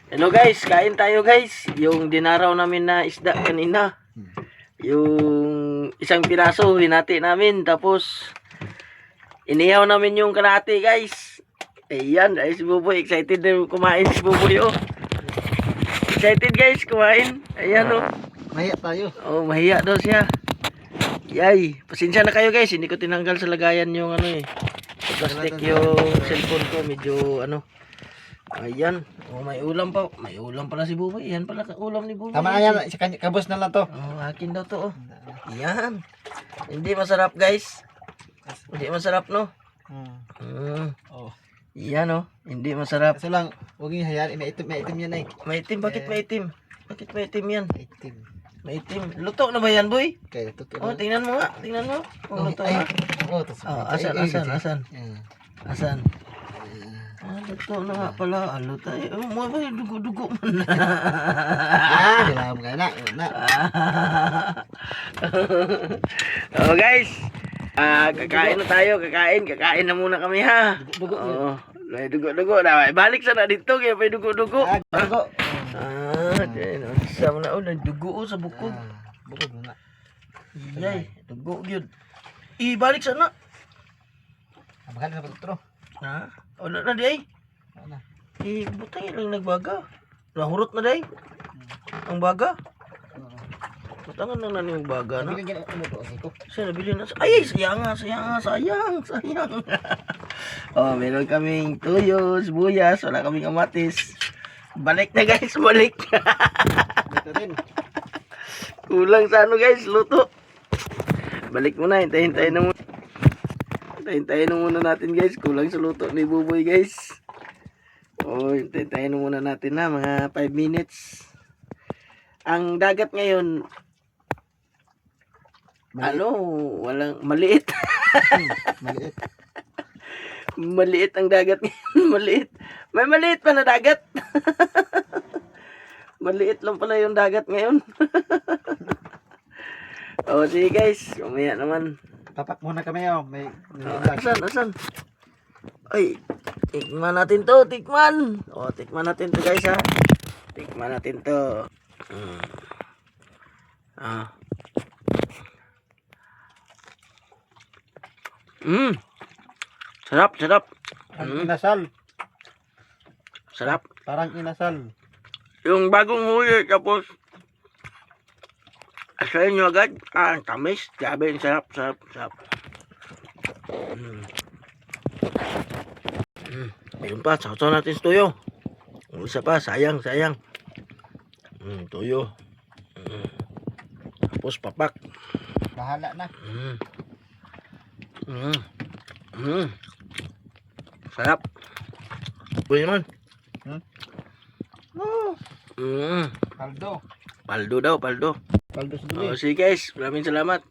Hello guys, kain tayo guys. Yung dinaraw namin na isda kanina. Yung isang piraso hinati namin, tapos inihaw namin yung kalahati guys. Ayan, ay si Buboy excited na kumain si Buboy oh. Excited guys kumain. Ayan oh. Mahiya tayo. Oh, mahiya daw siya. Yay, pasensya na kayo guys, hindi ko tinanggal sa lagayan yung ano eh. Plastic yung cellphone ko, medyo ano. Ayan, oh, may ulam pa. May ulam pala si Buboy. Yan pala ulam ni Buboy. Tama na yan, kabos na lang to. Oh, akin daw to oh. Yan. Hindi masarap guys. Hindi masarap no. Oh. Yan oh, hindi masarap. Kaso lang, huwag yung hayaan, maitim yan eh. Maitim, bakit maitim? Bakit maitim yan? Maitim. Maitim. Luto na ba yan boy? Kaya totoo. Oh, tingnan mo nga. Tingnan mo. Oh, luto ay, na. oh, tas. Oh, asan? Asan? Ah, luto na nga pala. Ah, luto. Oh, mo ba yung dugo-dugo man. Hilam ka na. Oh guys. Kakain na tayo. Kakain na muna kami ha. Dugo. Oo. May dugo-dugo na. Balik sana dito kaya may dugo-dugo. Dugo. Diyan. Sama na dugo sa bukod. Bukod muna. Yay, dugo gyud. Ibalik sana. Abang na patutro. Ha? Wala na day. Ano? Butang lang nagbaga. Nahurot na day. Ang baga. Butangan na yung baga na. Bigyan ano to ko. Siya nabili na. Ay, sayang. Oh, meron kaming tuyo, sibuyas, wala kaming kamatis. Balik na guys, balik. Dito rin. Kulang sa ano guys, luto. Balik muna, hintayin na muna. Hintayin na muna natin guys, kulang sa luto ni Buboy guys. Oh, hintayin na muna natin na mga 5 minutes. Ang dagat ngayon, walang maliit. Maliit. Maliit ang dagat ngayon, maliit. May maliit pa na dagat. Maliit lang pala yung dagat ngayon. Oh, sige guys, mamaya naman. Tapak muna kami oh. Asan? Ay, tikman natin to, tikman. Oh, tikman natin to guys ha. Tikman natin to. Sarap. Inasal. Sarap. Parang inasal. Yung bagong huli, tapos asahin nyo agad. Ang tamis. Grabe, sarap. Mayroon pa, sausaw natin sa tuyo. Isa pa, sayang. Tuyo. Tapos papak. Bahala na. Sarap. Uy naman. Paldo. Paldo daw. Paldo sa duli. Oh, sige guys, maraming salamat.